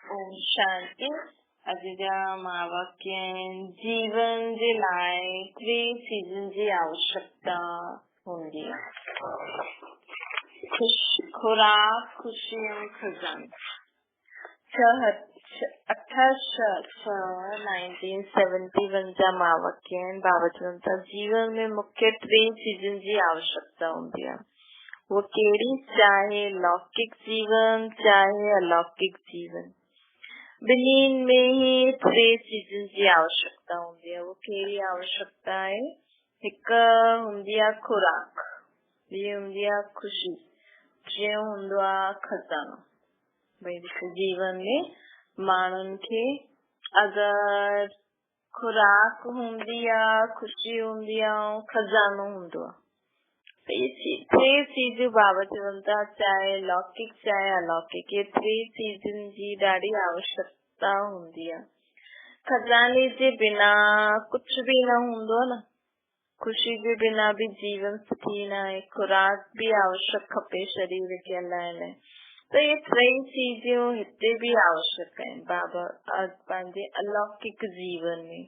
ओम शांति। अॼु वाक्य जीवन जे लाइ 3 चीजन जी आवश्यकता होंदी आहे। खुराक, खुशी ऐं खजानो। 1971 जा वाक्य आहिनि। बाबा चवनि था जीवन में मुख्य 3 चीजन जी आवश्यकता होंदी आहे। वो कहिड़ी, चाहे लौकिक जीवन चाहे अलौकिक जीवन, ॿिन्हिनि में ही 3 चीजन जी आवश्यकता होंदी आहे। वो कहिड़ी आवश्यकता आहे? हिकु हूंदी आहे खुराक, ॿी हूंदी आहे ख़ुशी, टियों हूंदो आहे खजानो। भई जीवन में माण्हुनि खे अगरि खुराक हूंदी आहे, ख़ुशी हूंदी आहे ऐं खजानो हूंदो आहे, टे चीजूं बाबा चवनि था, चाहे लौकिक चाहे अलौकिक, ये 3 चीजन जी ॾाढी आवश्यकता हूंदी आहे। खजाने जे बिना कुझु बि न हूंदो न। ख़ुशी जे बिना भी जीवन सुठी न आहे। खुराक भी आवश्यक खपे शरीर खे हलाइण लाइ। त ये 3 चीजूं हिते भी आवश्यक आहिनि। बाबा पंहिंजे अलौकिक जीवन में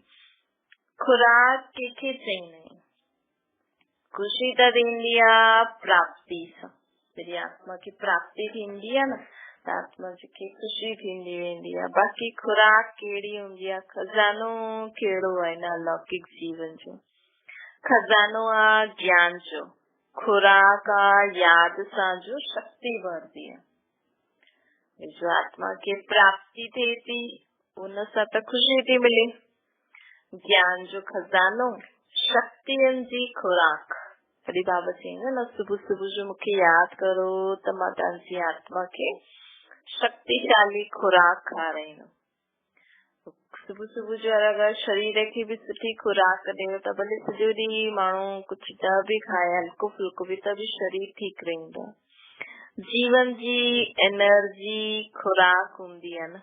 खुराक कंहिंखे चईंदा आहिनि? खुशी त थींदी आहे प्राप्ति सां। जॾहिं आत्मा खे प्राप्ति थींदी आहे न, त आत्मा खे खुशी थींदी वेंदी आहे। बाक़ी खुराक कहिड़ी हूंदी आहे? खजानो कहिड़ो आहे न अलौकिक जीवन जो? खजानो आहे ज्ञान जो, खुराक आहे याद सां जो शक्ति बढ़ती आहे। जो आत्मा खे प्राप्ति थिए थी उन सां त खुशी थी मिले। ज्ञान जो खजानो, शक्तियुनि जी खुराक। तॾहिं बाबा चईंदा न, सुबुह सुबुह जो मूंखे यादि करो त मां तव्हांजी आत्मा खे शक्तिशाली खुराक खाराईंदमि। सुबुह सुबुह जो अगरि शरीर खे बि सुठी खुराक ॾियो त भले सॼो ॾींहुं माण्हू कुझु न बि खाए, हल्को फुल्को बि, त बि शरीर ठीकु रहंदो। जीवन जी एनर्जी खुराक हूंदी आहे न।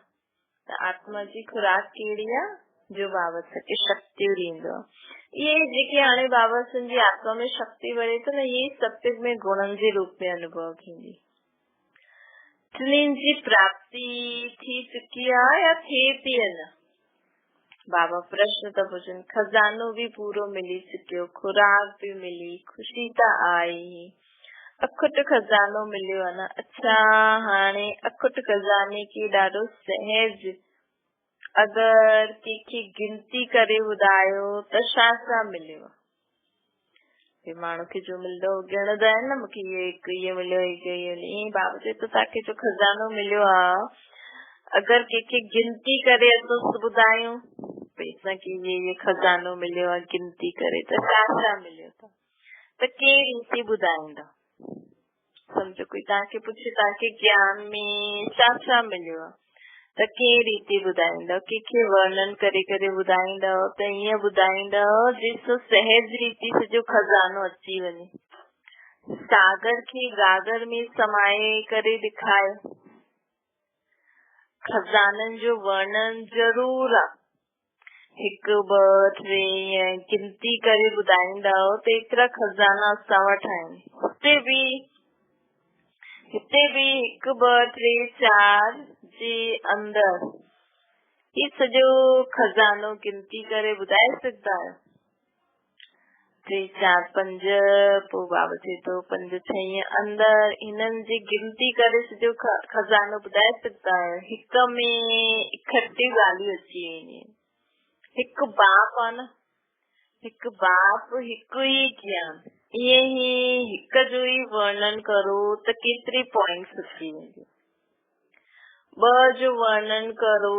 त आत्मा जी खुराक कहिड़ी आहे? जो बाबा खे शक्ति ॾींदो आहे। ये जेके हाणे बाबा जी आत्मा में शक्ति बढ़े थो न, ये सत्य में गुणनि जे रूप में अनुभव थींदी। टिनिनि जी प्राप्ति थी चुकी आहे या थिए थी अञा? बाबा प्रश्न त पुछनि। खजानो भी पूरो मिली चुकियो, खुराक भी मिली, ख़ुशी त आई, अखुट खजानो मिलियो आहे न। अच्छा, हाणे अखुट खजाने खे ॾाढो सहज अगरि कंहिंखे गिनती करे ॿुधायो त छा छा मिलियो? माण्हू खे जो मिलंदो ॻणंदा आहिनि न, मूंखे इहो मिलियो, ईअं बाबा चए तो तव्हांखे जो खजानो मिलियो आहे, अगरि कंहिंखे गिनती करे असां ॿुधायूं भई असांखे ये खजानो मिलियो आहे गिनती करे, त छा छा मिलियो? त कहिड़ी रीति ॿुधाईंदा? सम्झो कोई तव्हांखे पुछे तव्हांखे ज्ञान में छा छा मिलियो आहे, त कहिड़ी रीति ॿुधाईंदव? कंहिंखे वर्णन करे करे ॿुधाईंदव त ईअं ॿुधाईंदव जिसो सहज रीति से जो खजानो अची वञे। सागर खे गागर में समाए करे ॾेखारियो। खजाननि जो वर्णन ज़रूर आहे। 1 2 3 गिनती करे ॿुधाईंदव त एतिरा खजाना असां वटि आहिनि। हिते भी 1 2 3 4 जे अंदर ही सॼो खजानो गिनती करे ॿुधाए सघंदा आहियो? 3 4 5, पोइ बाबा चए थो 5 6 अंदर हिननि जी गिनती करे सॼो खजानो ॿुधाए सघंदा आहियो? हिक में इकट्ठी ॻाल्हियूं अची वेंदियूं। हिकु बाप आहे न, हिकु बाप, हिकु ई ज्ञान। ईअं ई हिक जो ई वर्णन करो त केतिरी पॉइंट्स अची वेंदियूं। 2 जो वर्णन करो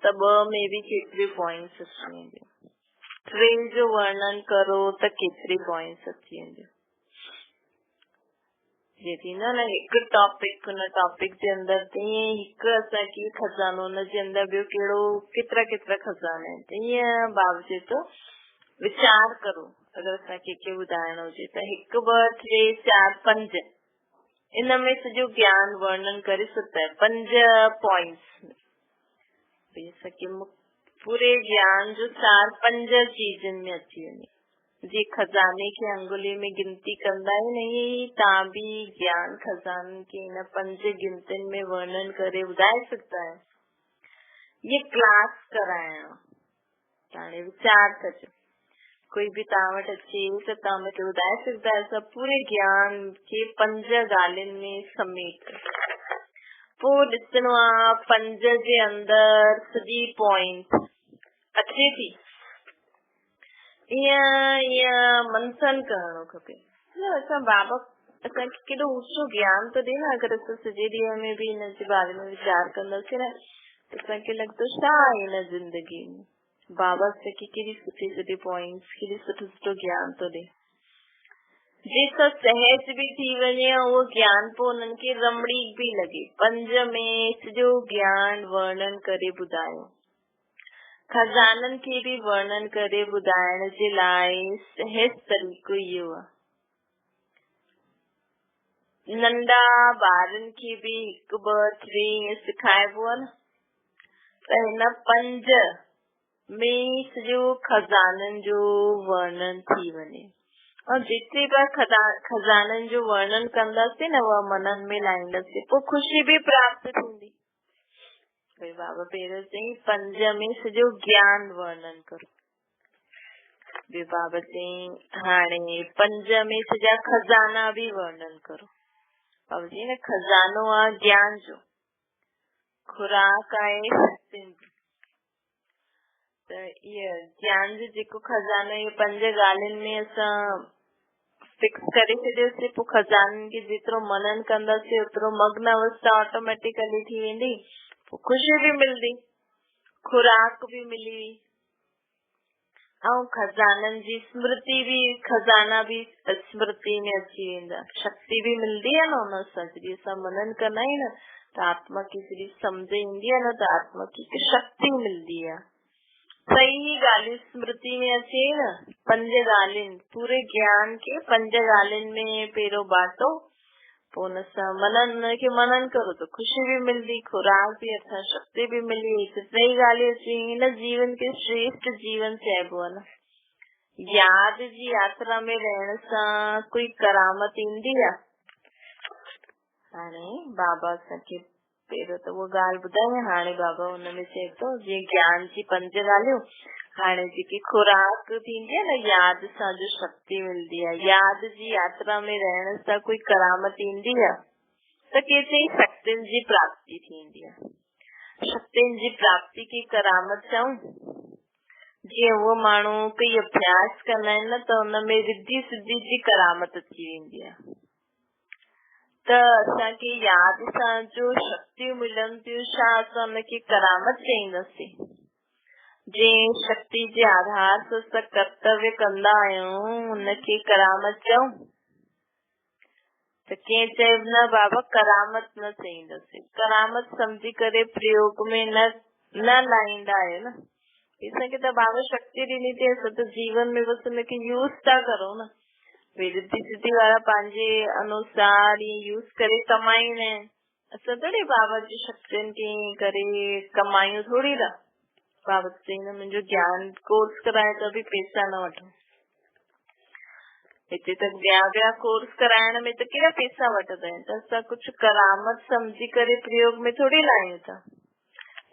त 2 में भी केतिरी पॉइंट्स अची वेंदियूं। 3 जो वर्णन करो त केतिरी पॉइंट्स अची वेंदियूं। ये थींदो न, हिकु टॉपिक हुन टॉपिक जे अंदर, तीअं हिकु असांखे खजानो हुन जे अंदर ॿियो कहिड़ो केतिरा केतिरा खजाना आहिनि। ईअं बाबा चए थो वीचार करो। अगरि असांखे कंहिंखे ॿुधाइणो हुजे त 1 2 3 4 5 इन में सॼो ज्ञान वर्णन करे सघंदा आहियो। 5 पॉइंट्स असांखे पूरे ज्ञान जो 4 5 चीजनि में अची वञे। जी खजाने खे अंगुली में गिनती कंदा आहियो न, ईअं तव्हां बि ज्ञान खजाने खे इन 5 गिनतियुनि में वर्णन करे ॿुधाए सघंदा आहियो। ये क्लास कराया ताणे विचार कजो। कोई भी तव्हां वटि अचे त तव्हां मूंखे ॿुधाए सघंदा आहियो पूरे ज्ञान खे 5 ॻाल्हियुनि में समेट। पोइ ॾिसणो आहे 5 जे अंदरि सॼी पॉइंट अचे थी। ईअं मंथन करणो खपे। असां बाबा असांखे केॾो ऊचो ज्ञान थो ॾे न। अगरि असां सॼे ॾींहं में बि हिन जे बारे में वीचार कंदासीं न त असांखे लॻंदो छा आहे हिन ज़िंदगी में। बाबा असांखे केॾी सुठी सुठी पॉइंट्स केॾी सुठो सुठो ज्ञान थो ॾे जेको सहज बि थी वञे। उहो ज्ञान पोइ उन्हनि खे रमणीक बि लॻे। 5 में सॼो ज्ञान वर्णन करे ॿुधायो। खज़ाननि खे बि वर्णन करे ॿुधाइण जे लाइ सहज तरीक़ो इहो आहे। नंढा ॿारनि खे बि 1 2 3 ईअं सिखाइबो आहे न। त हिन 5 में सॼो खज़ाननि जो वर्णन थी वञे। और जेतिरी बार खज़ाननि जो वर्णन कंदासीं न उहा मननि में लाहींदासीं पोइ ख़ुशी बि प्राप्त थींदी। भई बाबा पहिरियों चई 5 में सॼो ज्ञान वर्णन करो। ॿियो बाबा चई हाणे 5 में सॼा खज़ाना बि वर्णन करो। बाबा जी न खज़ानो आहे ज्ञान जो, खुराक आहे सत्संग जी। त इहे ज्ञान जो जेको खज़ानो इहे 5 ॻाल्हियुनि में असां फिक्स करे छॾियोसीं। पोइ खज़ाननि खे जेतिरो मनन कंदासीं ओतिरो मग्न अवस्था ऑटोमेटिकली थी वेंदी। पोइ ख़ुशी बि मिलंदी, खुराक बि मिली ऐं खज़ाननि जी स्मृति बि खज़ाना बि स्मृति में अची वेंदा। शक्ति बि मिलंदी आहे न हुन सां। जॾहिं असां मनन कंदा आहियूं न त आत्मा खे जॾहिं सम्झ ईंदी आहे न त आत्मा खे शक्ति मिलंदी आहे। सही ॻाल्हियूं स्मृति में अचे न। 5 ॻाल्हियुनि पूरे ज्ञान खे 5 ॻाल्हियुनि में पहिरियों बांटो। पोइ हुन सां मनन करो त ख़ुशी बि मिलंदी, खुराक बि अथव, शक्ति बि मिली। सही ॻाल्हियूं अची। हिन जीवन खे श्रेष्ठ जीवन चइबो आहे न। याद जी यात्रा में रहण सां कोई करामत ईंदी आहे। हाणे बाबा असांखे पहिरियों त उहा ॻाल्हि ॿुधाई। हाणे बाबा हुनमें चए थो जीअं ज्ञान जी 5 ॻाल्हियूं। हाणे जेकी खुराक थींदी आहे न याद सां जो शक्ति मिलंदी आहे। याद जी यात्रा में रहण सां कोई करामत ईंदी आहे त कंहिंखे शक्तियुनि जी प्राप्ति थींदी आहे। शक्तियुनि जी प्राप्ति की करामत चऊं। जीअं उहो माण्हू कोई अभ्यास कंदा आहिनि न त हुनमें रिद्धि सिद्धि जी करामत अची वेंदी आहे। त असांखे याद सां जो शक्तियूं मिलनि थियूं छा असां हुनखे करामत चईंदासीं। जंहिं शक्ति जे आधार सां असां कर्तव्य कंदा आहियूं हुनखे करामत चऊं। त कंहिं चयो न बाबा करामत न चईंदासीं। करामत सम्झी करे प्रयोग में न लाहींदा आहियो न। असांखे त बाबा शक्ति ॾिनी अथई असां त जीवन में बसि हुनखे यूज़ था करूं न। रिद्धि सिद्धि वारा पंहिंजे अनुसार यूज़ करे कमाईंदा आहिनि। असां थोड़ी बाबा जी शक्तियुनि खे करे कमायूं थोड़ी था। बाबा चईंदा मुंहिंजो ज्ञान कोर्स कराए त बि पैसा न वठो। हिते त ॿिया कोर्स कराइण में त केॾा पैसा वठंदा आहिनि। त असां कुझु करामत सम्झी करे प्रयोग में थोड़ी लायूं था।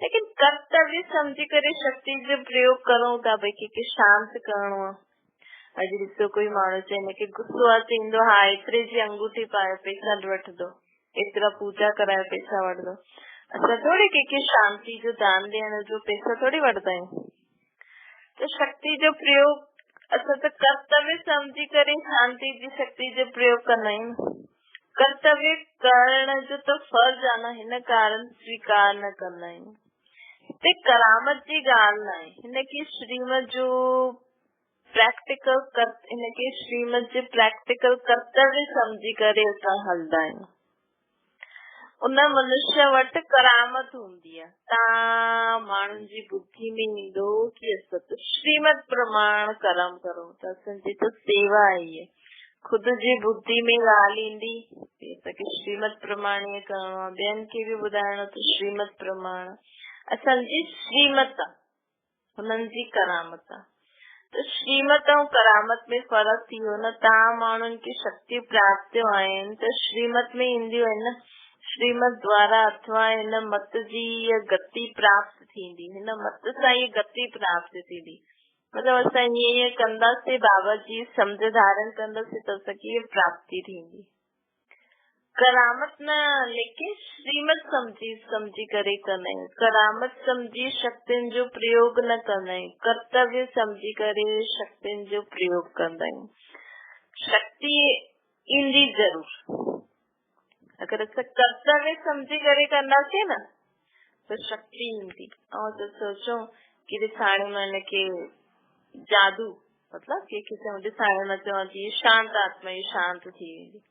लेकिन कर्तव्य सम्झी करे शक्ति जो प्रयोग करूं था। भई कंहिंखे शांत करणो आहे। अॼु ॾिसो कोई माण्हू चए हिनखे गुस्सो आहे चईंदो हा एतिरे जी अंगूठी पायो पैसा वठंदो, एतिरा पूजा करायो पैसा वठंदो। असां थोड़ी कंहिंखे शांति जो दान ॾियण जो पैसा थोड़ी वठंदा आहियूं। त शक्ति जो प्रयोग असां त कर्तव्य सम्झी करे शांति जी शक्ति जो प्रयोग कंदा आहियूं। कर्तव्य करण जो त फर्ज़ आहे न। हिन कारण स्वीकार न कंदा आहियूं। हिते करामत जी ॻाल्हि न आहे। हिनखे श्रीमत जो हिनखे श्रीमत जे प्रैक्टिकल कर्तव्य सम्झी करे असां हलंदा आहियूं। उन मनुष्य वटि करामत हूंदी आहे। तव्हां माण्हुनि जी बुद्धि में ईंदो कि असां त श्रीमत प्रमाण कर्म करूं था। असांजी त सेवा आहे। खुद जी बुद्धि में ॻाल्हि ईंदी असांखे श्रीमत प्रमाण ईअं करणो आहे। ॿियनि खे बि ॿुधाइणो त श्रीमत प्रमाण असांजी श्रीमत आहे, हुननि जी करामत आहे। त श्रीमत ऐं करामत में फर्क थी वियो न। तव्हां माण्हुनि खे शक्ति प्राप्तियूं आहिनि त श्रीमत में ईंदियूं आहिनि न। श्रीमत द्वारा अथवा हिन मत जी गति प्राप्त थींदी, हिन मत सां ई गति प्राप्त थींदी। मतलब असां ईअं कंदासीं, बाबा जी सम्झ धारण कंदासीं त असांखे इहा प्राप्ति थींदी। करामत न, लेकिन श्रीमत समझी करे कंदा आहियूं। करामत समझी शक्तियुनि जो प्रयोग न कंदा आहियूं, कर्तव्य समझी करे शक्तियुनि जो प्रयोग कंदा आहियूं। शक्ति ईंदी जरूर, अगर असां कर्तव्य समझी करे कंदासीं न तो शक्ति ईंदी। ऐं तो सोचो कि ॾिसाणे मन के जादू, मतलब कि किसी ॾिसाणे न चवंदी शांत आत्मा ई शांत थी वेंदी।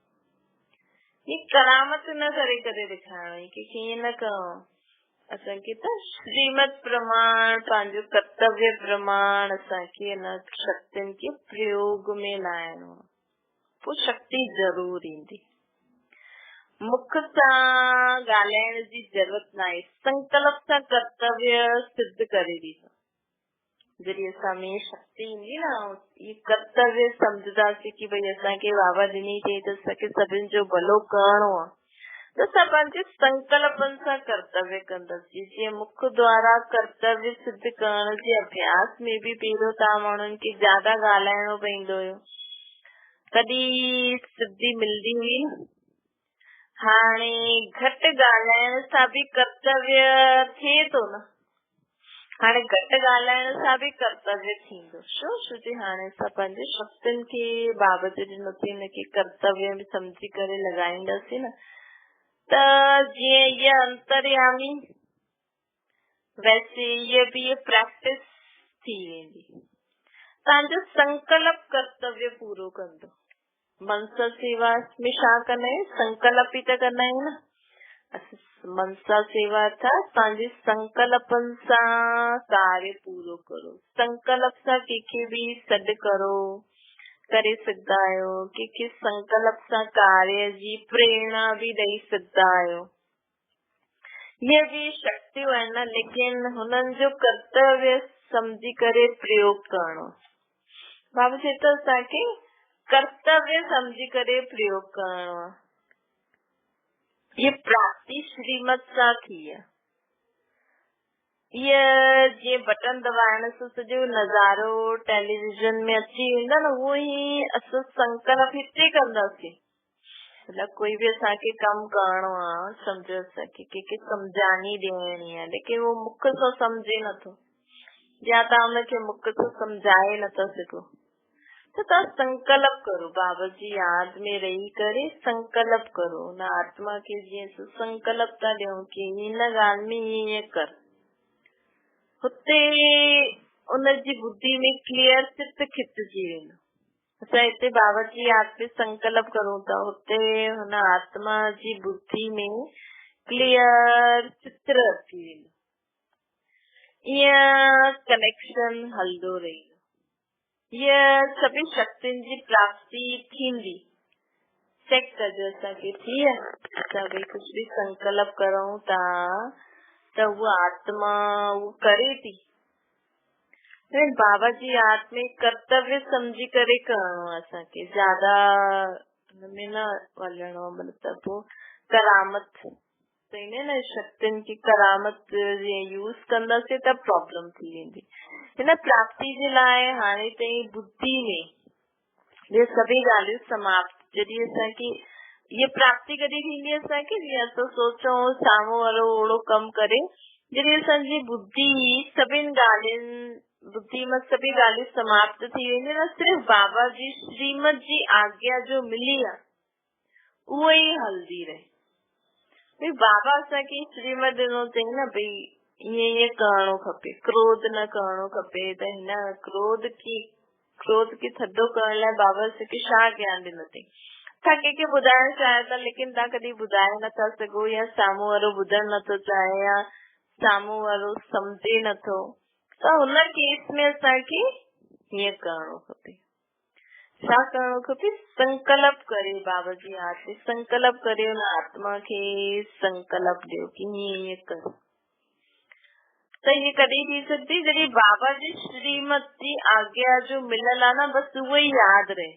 ये करामत न करे करे ॾेखारणो कि कीअं न कयो। असांखे त श्रीमत प्रमाण, पंहिंजो कर्तव्य प्रमाण असांखे न शक्तियुनि खे प्रयोग में लाइणो, पोइ शक्ति जरूर ईंदी। मुख सां ॻाल्हाइण जी जरूरत न आहे, संकल्प सां कर्तव्य सिद्ध करे ॾींदो। जॾहिं असां में शक्ति ईंदी न, ये कर्तव्य सम्झंदासीं कि भई असांखे बाबा ॾिनी अथई त असांखे सभिनि जो भलो करणो आहे, त असां पंहिंजे संकल्पनि सां कर्तव्य कंदासीं। जीअं मुख द्वारा कर्तव्य सिद्ध करण जे अभ्यास में बि पहिरियों तव्हां माण्हुनि खे ज्यादा ॻाल्हाइणो पवंदो हुयो, तॾहिं सिद्धि मिलंदी हुई। हाणे घटि ॻाल्हाइण सां बि कर्तव्य थिए थो न, हाणे घटि ॻाल्हाइण सां बि कर्तव्य थींदो। छो जे हाणे असां पंहिंजे शक्तियुनि खे बाबा जो ॾिनो अथई, हिनखे कर्तव्य में सम्झी करे लॻाईंदासीं न, त जीअं इहा अंतर्यामी वैसे इहा बि प्रैक्टिस थी वेंदी। तव्हांजो संकल्प कर्तव्य पूरो कंदो। मनसा सेवा में छा कंदा आहियूं, संकल्प ई त कंदा आहियूं न। मनसा सेवा था पंहिंजे संकल्पनि सां कार्य पूरो करो। संकल्प सां कंहिंखे बि सॾु करो, करे सघंदा आहियो। कंहिंखे संकल्प सां कार्य जी प्रेरणा बि ॾेई सघंदा आहियो। ये भी शक्तियूं आहिनि न, लेकिन हुननि जो कर्तव्य समझी करे प्रयोग करणो। बाबा चए थो असांखे कर्तव्य समझी करे प्रयोग करणो आहे। ये प्राप्ति श्रीमत सां थी आहे। ये जीअं बटन दबाइण सां सॼो नज़ारो टेलीविजन में अची वेंदा न, उहो ई असां संकल्प हिते कंदासीं। मतलब कोई भी असांखे कम करणो आहे, सम्झो असांखे कंहिंखे सम्झानी ॾियणी आहे, लेकिन वो मुख सां सम्झे नथो, या तव्हां हुनखे मुख सां सम्झाए नथा सघो, त तव्हां संकल्प करो। बाबा जी याद में रही करे संकल्प करो। हुन आत्मा खे जीअं संकल्प था ॾियूं कि हिन ॻाल्हि में ईअं कर, हुते उनजी बुद्धि में क्लियर चित खिचजी वेंदो। असां हिते बाबा जी याद में संकल्प करूं था, हुते हुन आत्मा जी बुद्धि में क्लियर चित्र अची वेंदो। ईअं कनेक्शन हलंदो रहींदो। ये सभी शक्तियुनि जी प्राप्ति थींदी। चेक कजो असांखे थी आहे, असां भई कुझु बि संकल्प करूं था त उहा आत्मा उहो करे थी। बाबा जी याद में कर्तव्य समझी करे करणो आहे असांखे, ज्यादा हुनमें न वञणो। मतिलबु करामत न, शक्तियुनि की करामत यूज कंदासीं त प्रॉब्लम थी वेंदी। हिन प्राप्ति जे लाइ हाणे ताईं बुद्धि में ये सभी ॻाल्हियूं समाप्त। जॾहिं असांखे ये प्राप्ति कॾहिं थींदी असांखे, जीअं असां सोचूं साम्हूं वारो ओड़ो कमु करे, जॾहिं असांजी बुद्धि सभिनि ॻाल्हियुनि बुद्धि में सभी ॻाल्हियूं समाप्त थी वेंदियूं न, सिर्फ़ु बाबा जी श्रीमत जी आज्ञा जो मिली आहे उहो ई हलंदी रहे। भई बाबा असांखे श्रीमत ॾिनो अथई न, भई ईअं ईअं करणो खपे, क्रोध न करणो खपे, त हिन क्रोध खे थधो करण लाइ बाबा असांखे छा ज्ञान ॾिनो अथई। तव्हां कंहिंखे ॿुधाइण चाहियो था, लेकिन तव्हां कॾहिं ॿुधाए नथा सघो, या साम्हूं वारो ॿुधण नथो चाहे, या साम्हूं वारो सम्झे नथो, त हुन केस में असांखे हीअं करणो खपे। छा करणो खपे, संकल्प करे। बाबा जी याद में संकल्प करे हुन आत्मा खे संकल्प ॾियो कि हीअं कर। त ये कॾहिं थी सकती, जॾहिं बाबा जी श्रीमत जी आज्ञा जो मिलल आहे न, बस उहो ई यादि रहे।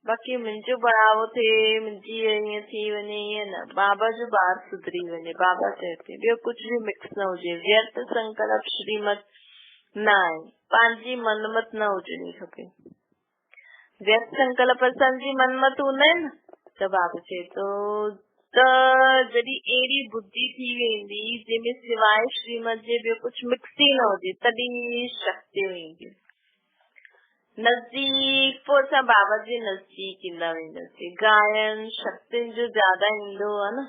बाक़ी मुंहिंजो बढ़ावो थिए, मुंहिंजी ईअं थी वञे, ईअं न, बाबा जो ॿार सुधरी वञे, बाबा चए थी। ॿियो कुझु बि मिक्स न हुजे, व्यर्थ संकल्प श्रीमत न आहे, पंहिंजी मनमत न हुजणी खपे। व्यर्थ संकल्प असांजी मनमत हूंदा आहिनि त बाबा चए थो त जॾहिं अहिड़ी बुद्धि थी वेंदी जंहिंमें सिवाय श्रीमत जे ॿियो कुझु मिक्स ई न हुजे, तॾहिं शक्ति ईंदी नज़दीक। पोइ असां बाबा जे नज़दीक ईंदा वेंदासीं। गायन शक्तियुनि जो ज्यादा ईंदो आहे न,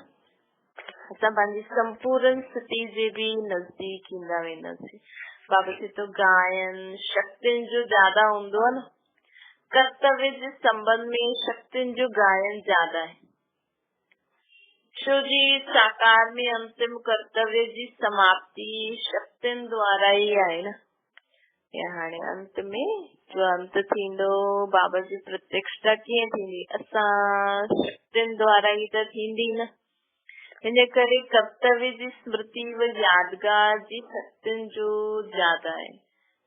असां पंहिंजी संपूर्ण स्थिति जे बि नज़दीक ईंदा वेंदासीं। बाबा चए थो गायन शक्तियुनि जो ज्यादा हूंदो आहे न, कर्तव्य जे संबंध में शक्तियुनि जो गायन ज्यादा है। छो जी साकार में अंतिम कर्तव्य जी समाप्ति शक्तियुनि द्वारा ई आहे न। या हाणे अंत में जो अंत थींदो, बाबा जी प्रत्यक्षता कीअं थींदी, असां शक्तियुनि द्वारा ई त थींदी न। इन करे कर्तव्य जी स्मृति व यादगार जी शक्तियुनि जो ज्यादा है,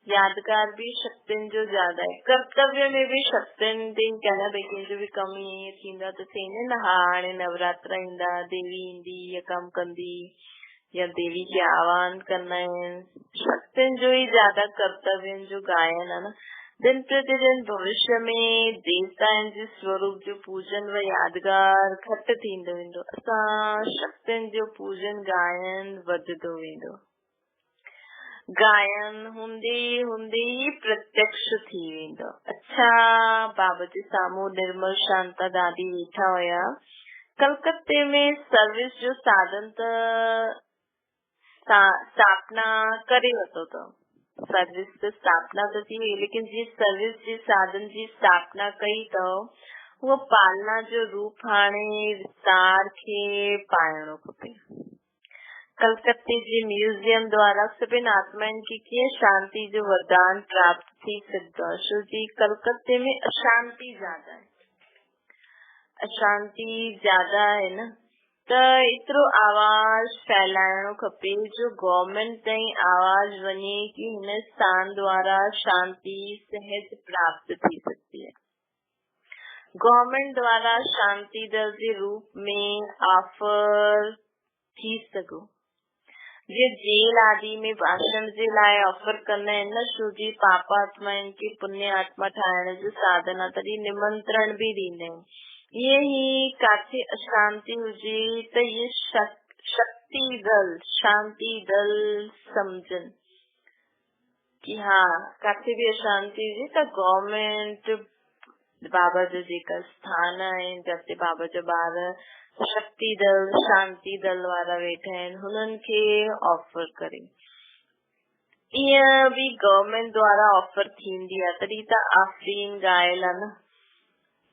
यादगार भी शक्तियुनि जो ज्यादा है। कर्तव्य में भी शक्तियुनि ते कहना भई कंहिंजो बि कमु ईअं थींदा त चईंदा न, हा हाणे नवरात्रा ईंदा, देवी ईंदी या कमु कंदी या देवी खे आह्वान कंदा आहिनि। शक्तियुनि जो ई ज्यादा कर्तव्यनि जो गायन आहे न। दिन प्रतिदिन भविष्य में देवताउनि जे स्वरूप जो पूजन व यादगार घटि थींदो वेंदो, असां शक्तियुनि जो पूजन गायन वधंदो वेंदो। गायन हूंदे हूंदे ई प्रत्यक्ष थी वेंदो। अच्छा, बाबा जे साम्हूं निर्मल शांता दादी वेठा हुया। कलकत्ते में सर्विस जो साधन त स्थापना करे वरितो अथव। सर्विस त स्थापना त थी वई, लेकिन जी सर्विस जे साधन जी स्थापना कई अथव उहो पालना जो रूप हाणे विस्तार खे पाइणो खपे। कलकत्ते जे म्यूजियम द्वारा सभिनि आत्माउनि खे कीअं शांति जो वरदान प्राप्त थी सघंदो आहे। छो जी कलकत्ते में अशांति ज्यादा है, अशांति ज्यादा है न, त एतिरो आवाज फैलाइणो खपे जो गवर्नमेंट ताईं आवाज वञे कि हिन स्थान द्वारा शांति सहज प्राप्त थी सकती है। गवर्नमेंट द्वारा शांति दल जे रूप में ऑफर थी सघो, जे जेल आदि में भाषण जे लाइ ऑफर कंदा आहिनि न, छो जी पाप आत्माउनि खे पुण्य आत्मा ठाहिण जो साधन आहे, तॾहिं निमंत्रण बि ॾींदा आहिनि। ईअं ई काथे अशांति हुजे त इहे शक्ति दल शांति दल सम्झनि कि हा काथे बि अशांति हुजे त गवर्नमेंट बाबा जो जेका स्थान आहिनि जिते बाबा जो ॿार शक्ति दल शांति दल वारा वेठा आहिनि, हुननि खे ऑफर करे। ईअं बि गवर्नमेंट द्वारा ऑफर थींदी आहे, तॾहिं त आफरीन ॻायल आहे न।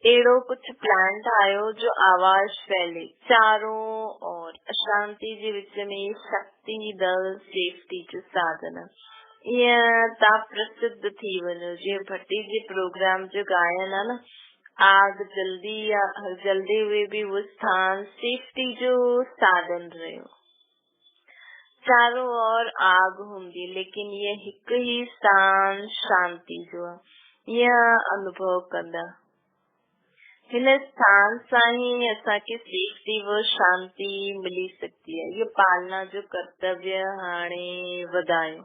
अहिड़ो कुझु प्लान ठाहियो जो आवाज फैले चारों और, अशांति जे विच में शक्ति दल सेफ्टी जो साधन। ईअं तव्हां प्रसिद्ध थी वञो। जीअं भट्टी जे प्रोग्राम जो गायन आहे न, आग जल्दी हुए भी वो स्थान सेफ्टी जो साधन रहियो। चारों ओर आग हूंदी, लेकिन ये हिकु ही स्थान शांति जो आहे। यह अनुभव कंदा हिन स्थान सां ही असांखे सेफ्टी व शांति मिली सकती है। ये पालना जो कर्तव्य हाणे वधायो।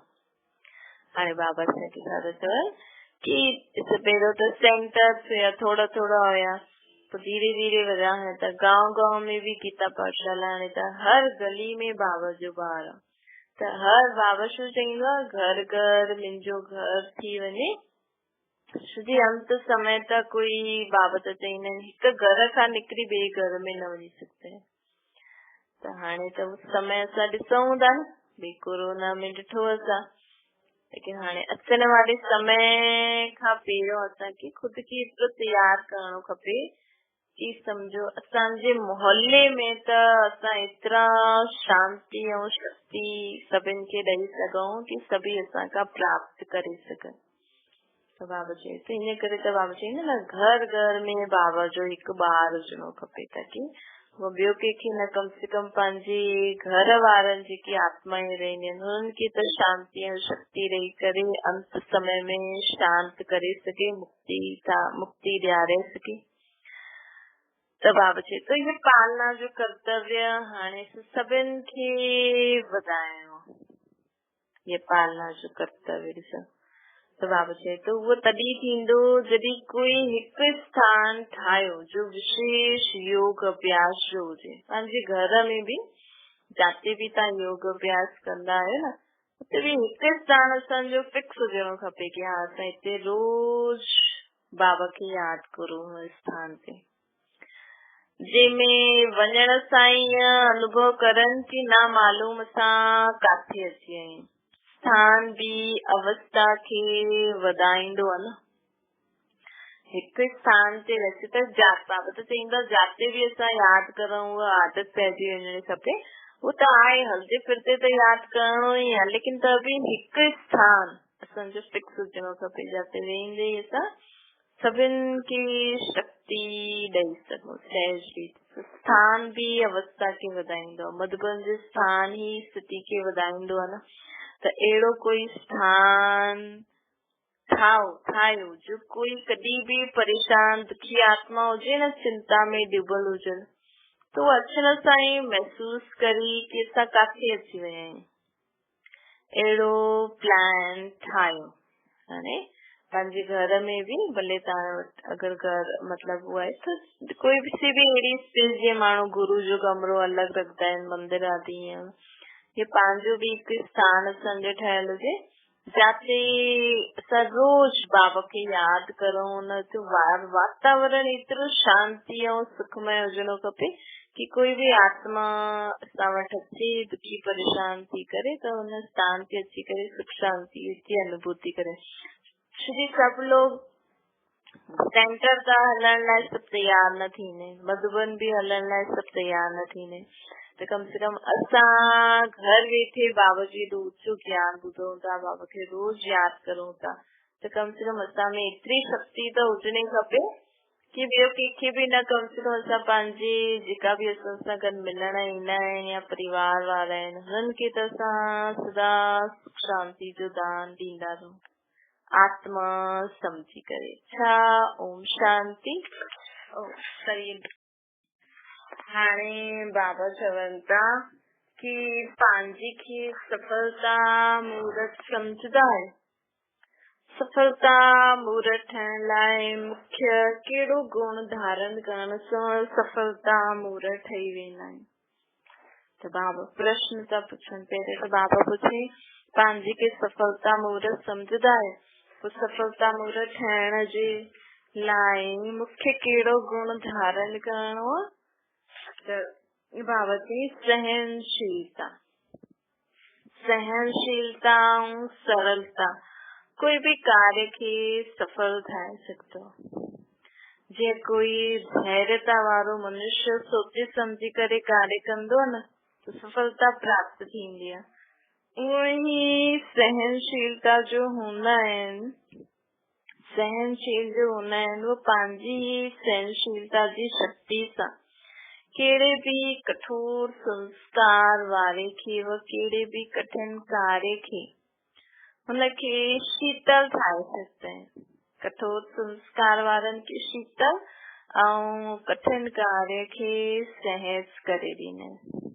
हाणे बाबा असांखे छा चवनि कि पहिरियों त सेंटर हुया, थोड़ा थोड़ा हुया, तो धीरे धीरे वधा है त गांव गांव में भी गीता पाठशाला हाणे त हर गली में बाबा जो ॿार आहे। त हर बाबा शो चईंदो आहे घर घर मुंहिंजो घर थी वञे। जी अंत समय तक कोई बाबा त चईंदा आहिनि हिकु घर खां निकिरी ॿिए घर में न वञी सघंदा। त हाणे त समय असां ॾिसूं था न, भई कोरोना में ॾिठो असां, लेकिन हाणे अचण वारे समय खां पहिरियों असांखे खुद खे एतिरो तैयार करणो खपे कि सम्झो असांजे मोहल्ले में त असां एतिरा शांति ऐं शक्ति सभिनि खे ॾेई सघूं कि सभी असांखां प्राप्त करे सघनि। त बाबा चए त इन करे त बाबा चईंदा न घर घर में बाबा जो हिकु ॿार हुजणो खपे, ताकि वो ॿियो कंहिंखे न, कम से कम पंहिंजे घर वारनि जेकी आत्माएं रहंदियूं आहिनि हुननि खे त शांति ऐं शक्ति ॾेई करे अंत समय में शांत करे सघे, मुक्ति ॾियारे सघे। त बाबा चए तो ये पालना जो कर्तव्य हाणे सभिनि खे वधाइणो, ये पालना जो कर्तव्य ॾिसो त बाबा चए तो वो तॾहिं थींदो जॾहिं कोई हिकु स्थान ठाहियो जो विशेष योग अभ्यास जो हुजे। पंहिंजे घर में भी जाते भी तव्हां योग अभ्यास कंदा आहियो न, उते भी हिकु स्थान असांजो फिक्स हुजणो खपे कि हाँ असां हिते रोज बाबा खे यादि करूं स्थान ते, जंहिंमें वञण सां ई अनुभव करनि कि ना मालूम असां काथे अची आहियूं। स्थान भी अवस्था खे वधाईंदो आहे न। हिकु स्थान ते वैसे त बाबा त चईंदा जाते भी असां यादि करूं उहा आदत पइजी वञणी खपे, वो त आहे हलते फिरते त यादि करणो ई आहे, लेकिन त भी हिकु स्थान असांजो फिक्स हुजणो खपे जाते वेंदे असां सभिनि खे शक्ति ॾेई सघूं। सहज स्थान भी अवस्था खे वधाईंदो आहे, मधुबन जो स्थान ही स्थिति खे वधाईंदो आहे न। त अहिड़ो कोई स्थान ठाहियो जो कोई कॾहिं भी परेशान दुखी आत्मा हुजे न, चिंता में डुबल हुजे, तो अचण सां ई महसूस करी कि असां काथे अची विया आहियूं। अहिड़ो प्लान ठाहियो। हाणे पंहिंजे घर में भी भले तव्हां अगरि घर मतलब वो आहे त कोई भी अहिड़ी स्पेस जीअं माण्हू गुरु जो कमरो अलॻि रखंदा आहिनि, मंदिर आदि ईअं, ये पंहिंजो भी हिकु स्थान असांजो ठहियल हुजे जाते असां रोज बाबा खे यादि करूं। हुन जो वातावरण एतिरो शांति ऐं सुखमय हुजणो खपे कि कोई भी आत्मा असां वटि अचे दुखी परेशान थी करे त हुन स्थान ते अची करे सुख शांति की अनुभूति करे। श्री सब लोग सेंटर था हलण लाइ सब तैयार न थींदे, मधुबन भी हलण लाइ सब तैयार न थींदे, तो कम से कम असां घर वेठे बाबा जी दूध जो ज्ञान ॿुधूं था, बाबा खे रोज यादि करूं था, तो कम से कम असां में एतिरी शक्ति त हुजणी खपे कि ॿियो कंहिंखे भी न, कम से कम असां पंहिंजे जेका भी असां सां गॾु मिलण ईंदा आहिनि या परिवार वारा आहिनि हुननि खे त असां सदा सुख शांति जो दान ॾींदा रहूं आत्मा समझी करे। छा ओम शांति। हाणे बाबा चवनि था कि पंहिंजी खे सफलता मूर्त समझदा है। सफलता मूर्त ठहण लाइ मुख्य कहिड़ो गुण धारण करण सां सफलता मूर्त ठही वेंदा आहिनि। त बाबा प्रश्न था पुछनि। पहिरियों त बाबा पुछे पंहिंजी खे सफलता मूर्त समझदा है, तो सफलता मूर्त ठहण जे लाइ मुख्य कहिड़ो गुण धारण करणो आहे। त बाबा चई सहनशीलता। सहनशीलता ऐं सरलता कोई भी कार्य खे सफल ठाहे सघंदो। जे कोई धैर्यता वारो मनुष्य सोचे समझी करे कार्य कंदो न तो सफलता प्राप्त थींदी आहे। उही सहनशीलता जो हूंदा आहिनि, सहनशील जो हूंदा आहिनि, वो पंहिंजी सहनशीलता जी शक्ति सां कहिड़े भी कठोर संस्कार वारे खे व कहिड़े भी कठिन कार्य खे हुनखे शीतल ठाहे सकते हैं। कठोर संस्कार वारनि खे शीतल ऐं कठिन कार्य खे सहज करे ॾींदा आहिनि।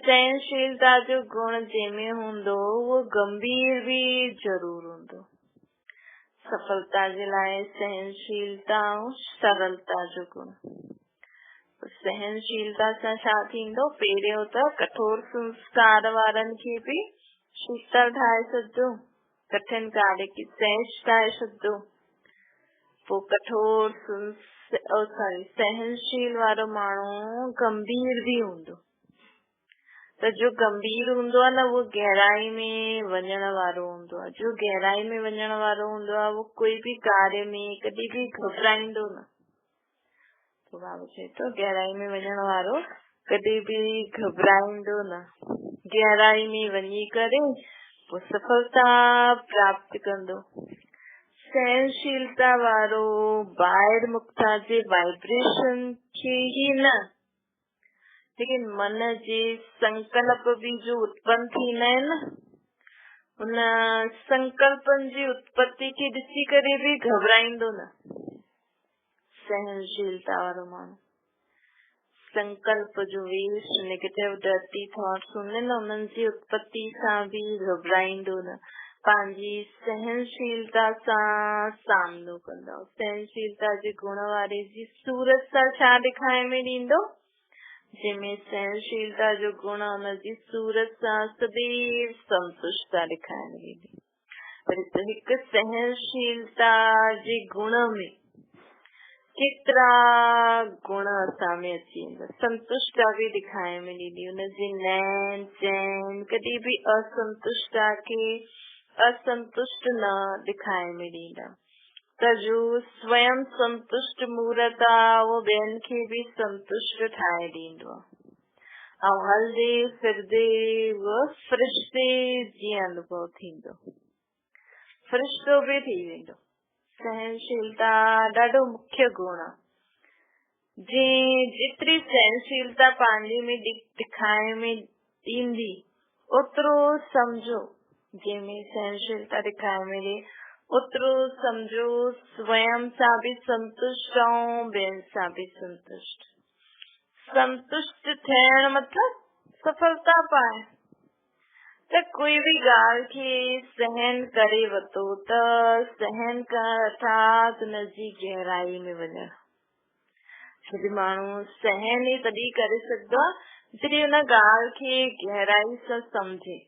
सहनशीलता जो गुण जंहिंमें हूंदो वो गंभीर भी जरूर हूंदो। सफलता जे लाइ सहनशीलता ऐं सरलता जो गुण। सहनशीलता सां छा थींदो, पहिरियों त कठोर संस्कार वारनि खे भी शीतल ठाहे छॾिजो, कठिन कार्य खे सहज ठाहे छॾिजो। पोइ कठोर सहनशील वारो माण्हू गंभीर भी हूंदो। त जो गंभीर हूंदो आहे न वो गहराई में वञण वारो हूंदो आहे। जो गहराई में वञण वारो हूंदो आहे वो कोई भी कार्य में कॾहिं भी घबराईंदो न। तो बाबा चए तो गहराई में वञण वारो कॾहिं भी घबराईंदो न, गहराई में वञी करे वो सफलता प्राप्त कंदो। सहनशीलता वारो ॿाहिरि मुक्ता जे वाइब्रेशन खे ही न, लेकिन मन जे संकल्प भी जो उत्पन्न थींदा आहिनि न, उन संकल्पनि जी उत्पत्ति खे ॾिसी करे भी घबराईंदो न। सहनशीलता वारो माण्हू संकल्प जो वेस्ट नेगेटिव डर्टी थॉट्स हूंदा न उन्हनि जी उत्पत्ति सां बि घबराईंदो न, पंहिंजी सहनशीलता सां सामनो कंदो। सहनशीलता जे गुण वारे जी सूरत सां छा ॾेखारे में ॾींदो, जंहिंमें सहनशीलता जो गुण हुनजी सूरत सां सदैव संतुष्टता ॾेखारे में ॾींदी। पर हिकु सहनशीलता जे गुण में केतिरा गुण असां में अची वेंदा। संतुष्टता बि ॾेखारे में ॾींदी, हुनजे नैन चैन कॾहिं बि असंतुष्टता खे असंतुष्ट न ॾेखारे में ॾींदा। त जो स्वयं संतुष्ट मूर्त आहे उहो ॿियनि खे बि संतुष्ट ठाहे ॾींदो आहे ऐं हलदे फिरदे उहो फ़रिश्ते जीअं अनुभव थींदो, फ़रिश्तो बि थी वेंदो। सहनशीलता ॾाढो मुख्य गुण आहे। जेतिरी सहनशीलता पंहिंजे में ॾेखारे में ॾींदी ओतिरो सम्झो, जंहिंमें सहनशीलता ॾेखारे में ॾे ओतिरो सम्झो स्वयं सां बि संतुष्ट ऐं ॿियनि सां बि संतुष्ट। संतुष्ट थियण मतलब सफलता पाए। त कोई भी ॻाल्हि खे सहन करे वतो त सहन करण अर्थात हुनजी गहराई में वञणु। जॾहिं माण्हू सहन ई तॾहिं करे सघंदो आहे जॾहिं हुन ॻाल्हि खे गहराई सां सम्झे।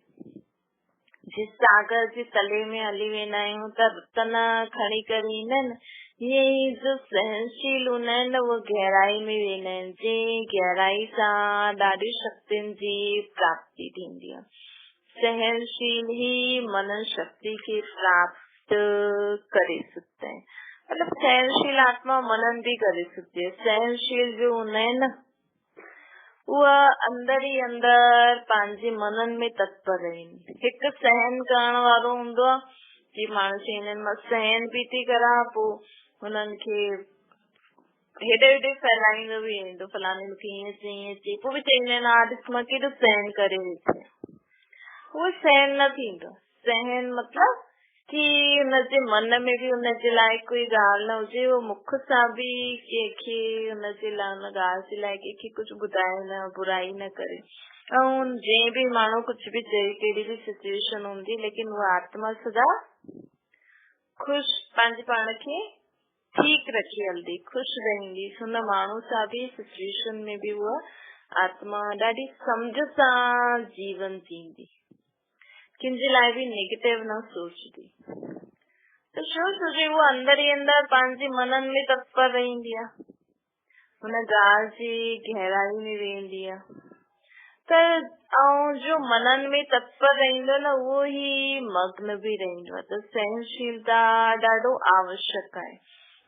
जिस सागर जे तले में हली वेंदा आहियूं त रतन खणी करे ईंदा आहिनि, हीअं ई जो सहनशील हूंदा आहिनि उहे गहराई में वेंदा आहिनि, जंहिं गहराई सां ॾाढी शक्तियुनि जी प्राप्ति थींदी आहे। सहनशील ही मनन शक्ति के प्राप्त करे सकते हैं, मतलब सहनशील आत्मा मनन भी करे सकती है। सहनशील जो हूंदा आहिनि न उहा अंदर ही अंदर पंहिंजे मनन में तत्पर आहिनि। हिकु सहन करण वारो हूंदो आहे कि माण्हू चवंदा आहिनि मां सहन बि थी करां, पोइ हुननि खे हेॾे हेॾे फैलाईंदो बि वेंदो, फलाणे मूंखे हीअं चई, पोइ बि चवंदा आहिनि हा ॾिस मां केॾो सहन करे वेठी। वो सहन न थींदो। सहन मतलब कि हुनजे मन में भी हुनजे लाइ कोई ॻाल्हि न हुजे, वो मुख सां भी कंहिंखे हुनजे लाइ हुन ॻाल्हि जे लाइ कंहिंखे कुझु ॿुधाए न, बुराई न करे। ऐं जंहिं भी माण्हू कुझु भी चए, कहिड़ी भी सिचुएशन हूंदी, लेकिन उहा आत्मा सदा ख़ुशि पंहिंजे पाण खे ठीक रखी हलंदी, ख़ुशि रहंदी। हुन माण्हू सां भी सिचुएशन में भी उहा आत्मा ॾाढी सम्झ सां जीवन जींदी, किंजे लाइ भी नेगेटिव न सोचदी। तो छो छोजे वो अंदर ही अंदर पंहिंजे मनन में तत्पर रहंदी आहे, हुन ॻाल्हि जी गहराई में वेंदी आहे। त ऐं जो मनन में तत्पर रहंदो न उहो ही मग्न भी रहंदो आहे। त सहनशीलता ॾाढो आवश्यक आहे।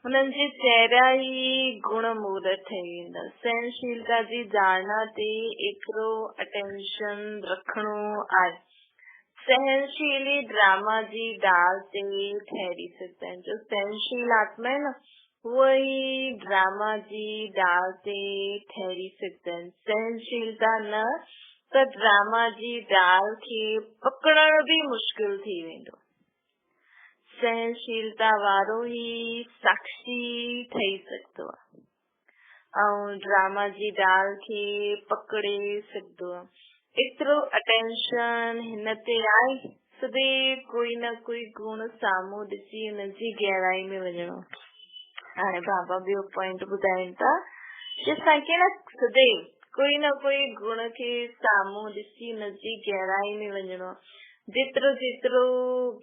हुननि जे चहिरा ही गुण मूर्त ठही वेंदा। सहनशीलता जी धारणा ते एतिरो अटेंशन रखणो आहे। सहनशीली ड्रामा जी डाल ते ठहरी सकते हैं। जो सहनशील आत्मा है न वो ही ड्रामा जी डाल ते ठहरी सकते हैं। सहनशीलता न त ड्रामा जी डाल खे पकड़ण भी मुश्किल थी वेंदो। सहनशीलता वारो ही साक्षी ठही सघंदो आहे ऐं ड्रामा जी डाल खे पकड़े सघंदो आहे। एतिरो अटेंशन हिन ते आहे, सदैव कोई न कोई गुण साम्हूं ॾिसी हुनजी गहराई में वञणो। हाणे बाबा ॿियो पॉइंट ॿुधाइनि था कि असांखे न सदैव कोई न कोई गुण खे साम्हूं ॾिसी हुनजी गहराई में वञणो। जेतिरो जेतिरो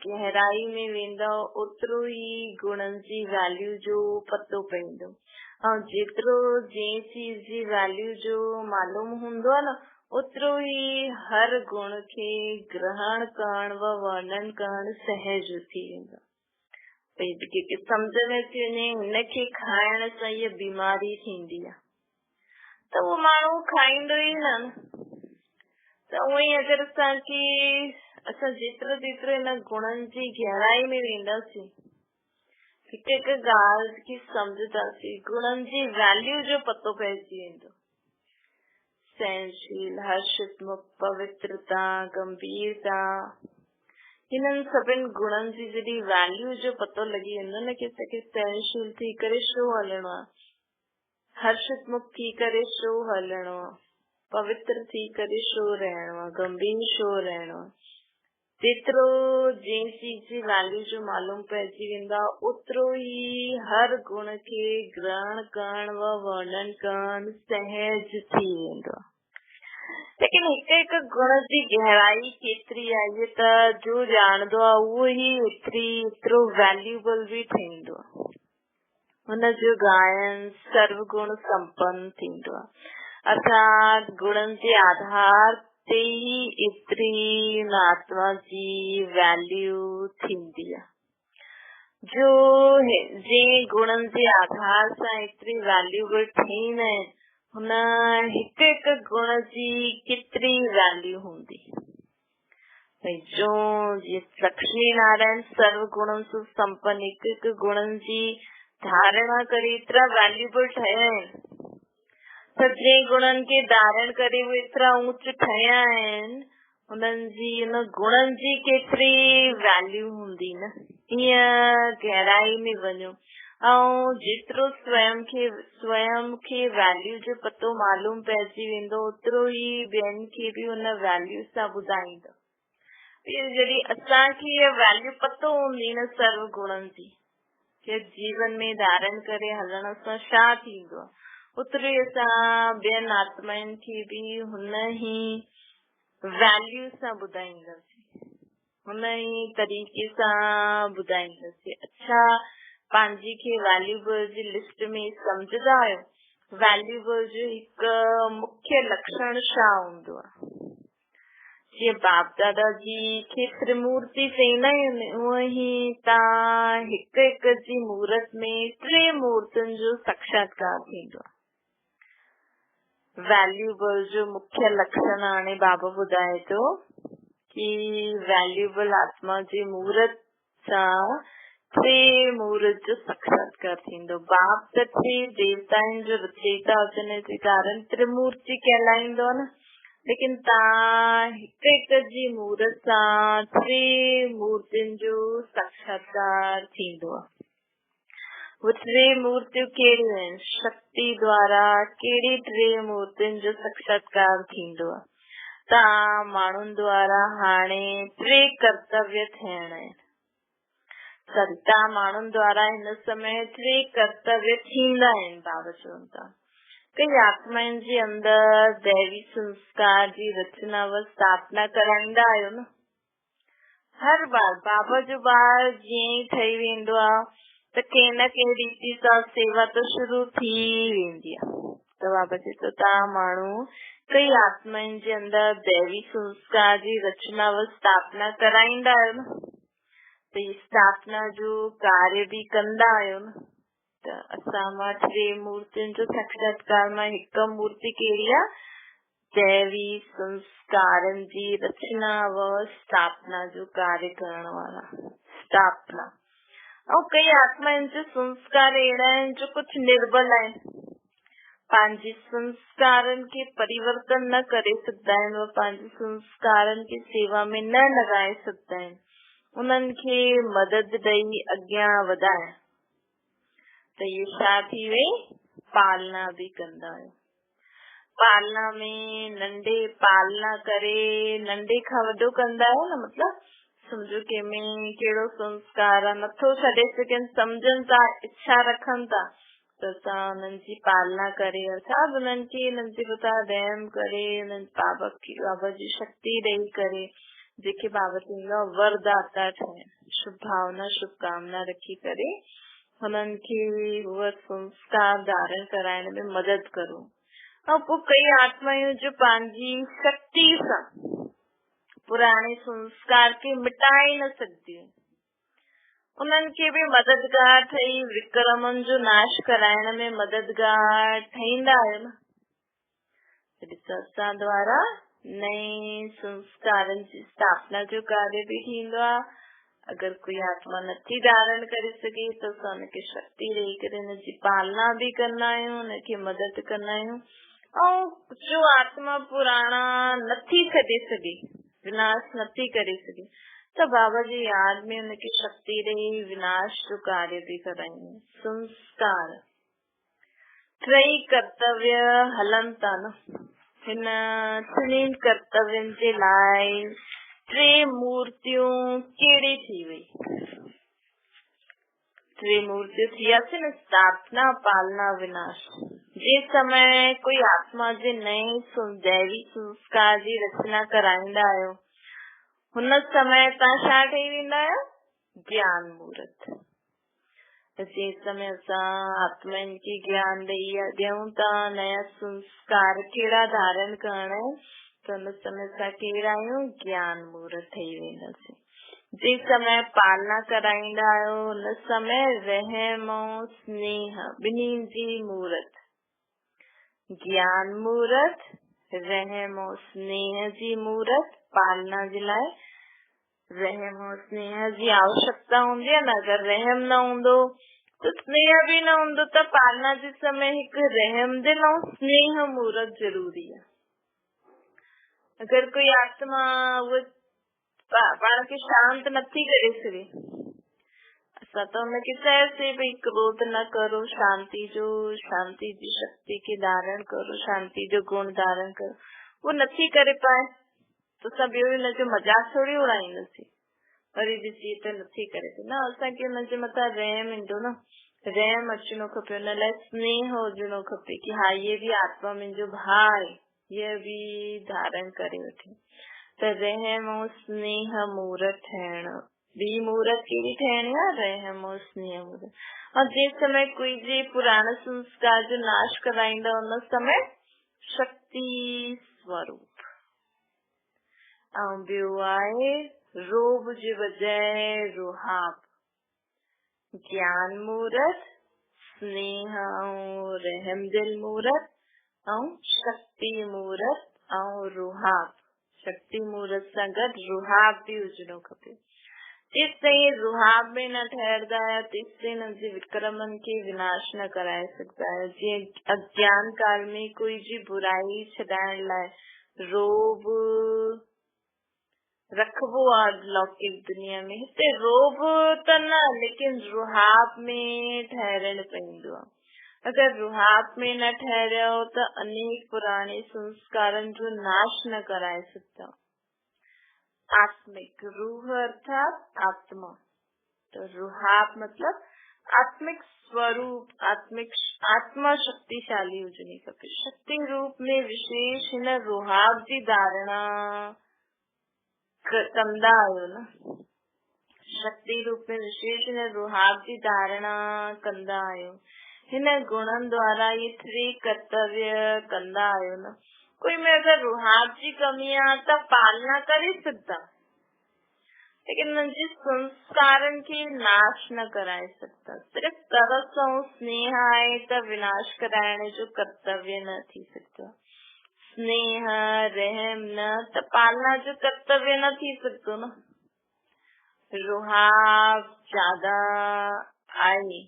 गहराई में वेंदो ओतिरो ही गुणनि जी वैल्यू जो पतो पवंदो ऐं जेतिरो जंहिं चीज जी वैल्यू जो मालूम हूंदो आहे न ओतिरो ही हर गुण खे ग्रहण करण व वर्णन करण सहज थी वेंदो। कंहिंखे सम्झ में अची वञे हिनखे खाइण सां इहा बीमारी थींदी आहे त उहो माण्हू खाईंदो ई न। त उहो ई अगरि असां जेतिरो जेतिरो हिन गुणनि जी गहराई में वेंदासीं, हिकु हिकु ॻाल्हि खे सम्झंदासीं, गुणनि जी वैल्यू जो पतो पइजी वेंदो। सहनशील, हर्षित, पवित्रता, गंभीरता, हिननि सभिनि गुणनि जी जॾहिं वैल्यू जो पतो लॻी वेंदो न कि असांखे सहनशील थी करे छो हलणो आहे, हर्षित मुक्त थी करे शो हलणो आहे, पवित्र थी करे शो रहणो आहे, गंभीर शो रहणो आहे। जेतिरो जंहिं चीज जी वैल्यू जो मालूम पइजी वेंदो आहे, ओतिरो ई हर गुण खे ग्रहण करण व वर्णन करण सहज थी वेंदो आहे। लेकिन हिक हिक गुण जी गहराई केतिरी आहे त जो ॼाणंदो आहे उहो ई एतिरो वैल्यूएबल बि ठहींदो आहे। हुनजो गायन सर्वगुण संपन्न थींदो आहे, अर्थात गुणनि जे आधार ते ही एतिरी आत्मा जी वैल्यू थींदी आहे। जो जंहिं गुणनि जे आधार सां एतिरी वैल्यूएबल ठहींदा आहिनि, हुन हिक हिक गुण जी केतिरी वैल्यू हूंदी। जो लक्ष्मी नारायण सर्व गुणनि सां संपन्न हिक हिक गुणनि जी धारणा करे एतिरा वैल्यूएबल ठहिया आहिनि, त जंहिं गुणनि खे धारण करे उहे एतिरा ऊच ठहिया आहिनि, उन्हनि जी उन गुणनि जी केतिरी वैल्यू हूंदी न। ईअं गहराई में वञो ऐं जेतिरो स्वयं खे वैल्यू जो पतो मालूम पइजी वेंदो, ओतिरो ई ॿियनि खे बि हुन वैल्यू सां ॿुधाईंदो। जॾहिं असांखे वैल्यू पतो हूंदी न सर्व गुणनि जी, कि जीवन में धारण करे हलण सां छा थींदो, ओतिरो असां ॿियनि आत्माउनि खे बि हुन ई वैल्यू सां ॿुधाईंदासीं, हुन ई तरीक़े सां ॿुधाईंदासीं। अच्छा, पंहिंजी खे वैल्यूएबल जी लिस्ट में सम्झंदा आहियो? वैल्यूएबल जो हिकु मुख्य लक्षण छा हूंदो आहे? जीअं बाप दादा जी खे त्रिमूर्ति चईंदा आहिनि, उअं ई तव्हां हिक हिक जी मूर्त में 3 मूर्तियुनि जो साक्षात्कार थींदो आहे। वैल्यूएबल जो मुख्य लक्षण हाणे बाबा ॿुधाए थो कि वैल्यूएबल आत्मा जी मूर्त सां 3 मूर्त जो साक्षात्कार थींदो। बाप त 3 देवताउनि जो रचयिता हुजण जे कारण त्रिमूर्ति कहलाईंदो न, लेकिन तव्हां हिक हिक जी मूर्त सां 3 मूर्तियुनि जो साक्षात्कार थींदो आहे। वो 3 मूर्तियूं कहिड़ियूं आहिनि? शक्ति द्वारा कहिड़ी 3 मूर्तियुनि जो साक्षात्कार थींदो आहे? तव्हां माण्हुनि द्वारा हाणे 3 कर्तव्य थियण आहिनि। तव्हां माण्हुनि द्वारा हिन समय 3 कर्तव्य थींदा आहिनि। बाबा चवनि था कई आत्माउनि जे अंदर दैवी संस्कार जी रचना व स्थापना कराईंदा आहियो न। हर बार बाबा जो ॿार जीअं ई ठही वेंदो आहे त कंहिं न कंहिं रीति सां सेवा त शुरू थी वेंदी आहे। त बाबा चए थो तव्हां माण्हू कई आत्माउनि जे अंदर दैवी संस्कार जी रचना व स्थापना कराईंदा आहियो न, त ही स्थापना जो कार्य बि कंदा आहियो न। त असां मां 3 मूर्तियुनि जो साक्षात्कार मां हिकु मूर्ति कहिड़ी आहे? दैवी संस्कारनि जी रचना व स्थापना जो कार्य करण वारा स्थापना। ऐं कई आत्माउनि जो संस्कार अहिड़ा आहिनि जो कुझु निर्बल आहिनि, पंहिंजे संस्कारनि खे परिवर्तन न करे सघंदा आहिनि व पंहिंजे संस्कारनि खे सेवा में न लॻाए सघंदा आहिनि। उन्हनि खे मदद ॾेई अॻियां वधाए त इहे छा थी वई? पालना बि कंदा आहियूं। पालना में नंढे पालना करे नंढे खां वॾो कंदा आहियो न, मतलब सम्झो कंहिंमें कहिड़ो संस्कार आहे, नथो छॾे सघनि, सम्झनि था, इच्छा रखनि था, त असां हुननि जी पालना करे असां हुननि खे हुननि जे मथां रहम करे बाबा जी शक्ति ॾेई करे जेके बाबा चवंदा वरदाता ठहे, शुभ भावना शुभकामना रखी करे हुननि खे उहा संस्कार धारण कराइण में मदद करो। ऐं पोइ कई आत्मायूं जो पंहिंजी शक्ति सां पुराणे संस्कार खे मिटाए न सघंदियूं, उन्हनि खे बि मददगार ठही विक्रमनि जो नाश कराइण में मददगार ठहींदा आहियो न। असां द्वारा नए संस्कारनि जी स्थापना जो कार्य बि थींदो आहे। अगर कोई आत्मा नथी धारण करे सघे त असां हुनखे शक्ति ॾेई करे हुनजी पालना बि कंदा आहियूं, हुनखे मदद कंदा आहियूं। ऐं जो आत्मा पुराणा नथी छॾे सघे, विनाश नथी करे सघे, त बाबा जी याद में हुनखे शक्ति ॾेई विनाश जो कार्य बि कराईंदा। संस्कार टई कर्तव्य हलन था न हिन टिनिन कर्तव्यन जे लाइ टे मूर्तियूं कहिड़ी थी वई। टे मूर्तियूं थियासीं न, स्थापना, पालना, विनाश। जिस समय कोई आत्मा जे नए दैवी संस्कार जी रचना कराईंदा आहियो, हुन समय तव्हां छा ठही वेंदा आहियो? ज्ञान मूर्त। जिस समय असां आत्मनि खे ज्ञान ॾियूं था, नया संस्कार कहिड़ा धारण करणा आहिनि, त हुन समय असां कहिड़ा आहियूं? ज्ञान मूर्त ठही वेंदासीं। जिस समय पालना कराईंदा आहियो, हुन समय रहम ऐं स्नेह ॿिन्हिनि जी मूर्त। ज्ञान मूर्त, रहम ऐं स्नेह जी मूर्त। पालना जे लाइ रहम और स्नेह जी आवश्यकता हूंदी आहे न। अगर रहम न हूंदो त स्नेह भी न हूंदो, त पालना जे समय हिकु रहम दिल ऐं स्नेह मूर्त जरूरी आहे। अगर कोई आत्मा उहा पाण खे शांत नथी करे सघे, असां त हुनखे चयोसीं भई क्रोध न करो, शांति जी शक्ति खे धारण करो, शांति जो गुण धारण करो। वो नथी करे पाए तो असां ॿियो हुनजो मज़ाक थोरी उड़ाईंदासीं, वरी ॾिसी त नथी करे न। असांखे हुनजे मथां रहम ईंदो न, रहम अचणो खपे, हुन लाइ स्नेह हुजणो खपे कि हा ये भी आत्मा मुंहिंजो भाउ आहे, ये भी धारण करे वठे। त रहम और स्नेह मूर्त ठहण। ॿी मूर्त कहिड़ी ठहणी आहे? रहम और स्नेह मूर्त। और जिस समय कोई जे पुराणे संस्कार जो नाश कराईंदा, हुन समय शक्ति स्वरूप। ऐं ॿियो आहे रोब जे बजाय रुहाब। ज्ञान मूर्त, स्नेह ऐं रहम दिल मूर्त, ऐं शक्ति मूर्त ऐं रुहाब। शक्ति मूर्त सां गॾु रुहाब भी हुजणो खपे। जेसि ताईं रुहाब में न ठहरदा आहियो, तेसि ताईं हुनजे विक्रमनि खे विनाश न कराए सघंदा आहियो। जीअं अज्ञान काल में कोई जी बुराई छॾाइण लाइ रोब रखबो आहे लौकिक दुनिया में, हिते रोब त न, लेकिन रुहाब में ठहरणु पवंदो आहे। अगर रुहाब में न ठहरियो त अनेक पुराणे संस्कारनि जो नाश न कराए सघंदा। आत्मिक, रूह अर्थात आत्मा, तो रुहाब मतलब आत्मिक स्वरूप, आत्मा शक्तिशाली हुजणी खपे। शक्ति रूप में विशेष हिन रुहाब जी धारणा कंदा आहियो न। शक्ति रूप में विशेष हिन रुहाब जी धारणा कंदा आहियो। हिन गुणनि द्वारा ये टे कर्तव्य कंदा आहियो न। कोई में अगर रुहाब जी कमी आहे त पालना करे सघंदा, लेकिन उनजे संस्कारनि खे नाश न कराए सघंदा। सिर्फ तरस ऐं स्नेह आहे त विनाश कराइण जो कर्तव्य न थी सघंदो। स्नेह रहम न त पालना जो कर्तव्य न थी सघंदो न। रुहाब ज्यादा आहे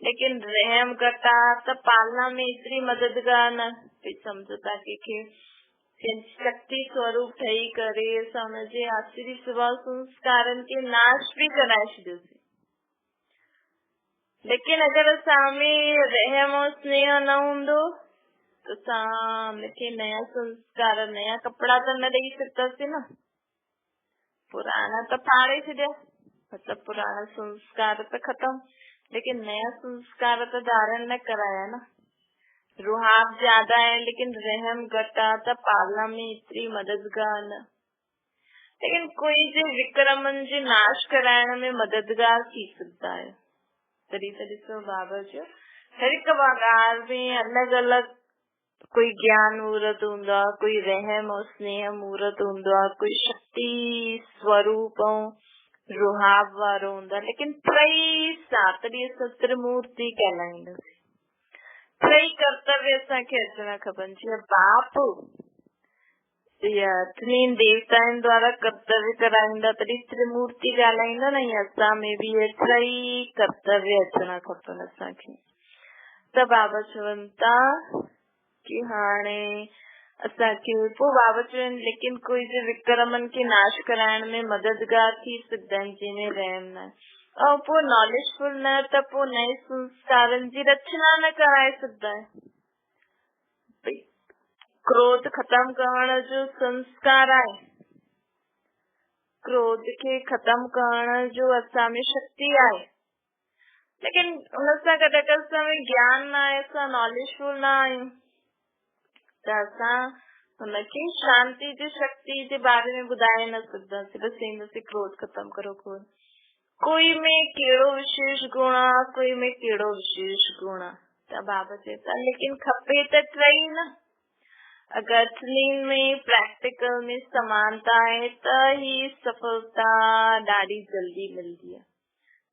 लेकिन रहम घटा त पालना में एतिरी मददगार न। समझो था कि शक्ति स्वरूप ठही करे असां हुनजे आसुरी स्वभाव संस्कारनि खे नाश भी कराए छॾियोसीं, लेकिन अगर असां में रहम और स्नेह न हूंदो त असां हुनखे नया संस्कार, नया कपिड़ा त न ॾेई सघंदासीं न। पुराणा त फाड़े छॾिया, मतलब पुराणा संस्कार त खत्म, लेकिन नया संस्कार तो धारण न कराया ना। रुहाब ज्यादा है लेकिन रहम घटा त पालना में एतिरी मददगार न। लेकिन कोई जे विक्रमन जे नाश कराइण में मददगार थी सघंदा है। तॾहिं त ॾिसो बाबा जो हर हिक ॻाल्हि में अलग अलग कोई ज्ञान मूर्त हूंदो आहे, कोई रहम और स्नेह मूर्त हूंदो आहे, कोई शक्ति स्वरूप ऐं रुहाब वारो हूंदो आहे, लेकिन टई सातड़ी सत्र मूर्ति कहलाईंदासीं। टई कर्तव्य असांखे अचणा खपनि। जीअं बाप टिनि देवताउनि द्वारा कर्तव्य कराईंदा तॾहिं त्रिमूर्ति ॻाल्हाईंदा न, असां में बि टई कर्तव्य अचणा खपनि असांखे। त बाबा चवनि था कि हाणे असांखे पोइ बाबा चवनि लेकिन कोई जे विक्रमनि खे नाश कराइण में मददगार थी सघंदा आहिनि जंहिंमें रहम न। और पो नॉलेजफुल न त पो नए संस्कारन जी रचना न कराए सकदा है। भई क्रोध खत्म करण जो संस्कार आहे, क्रोध के खत्म करण जो असां में शक्ति आहे, लेकिन उन सां गॾु अगरि असां में ज्ञान न आहे, असां नॉलेजफुल न आहियूं त असां हुनखे शांति जी शक्ति जे बारे में ॿुधाए न सघंदासीं। बसि चईंदासीं क्रोध खत्म करो। कोई में कहिड़ो विशेष गुण आहे, कोई में कहिड़ो विशेष गुण आहे, त बाबा चए था लेकिन खपे त टई न। अगर टिनिन में प्रैक्टिकल में समानता है त ही सफलता ॾाढी जल्दी मिलती है,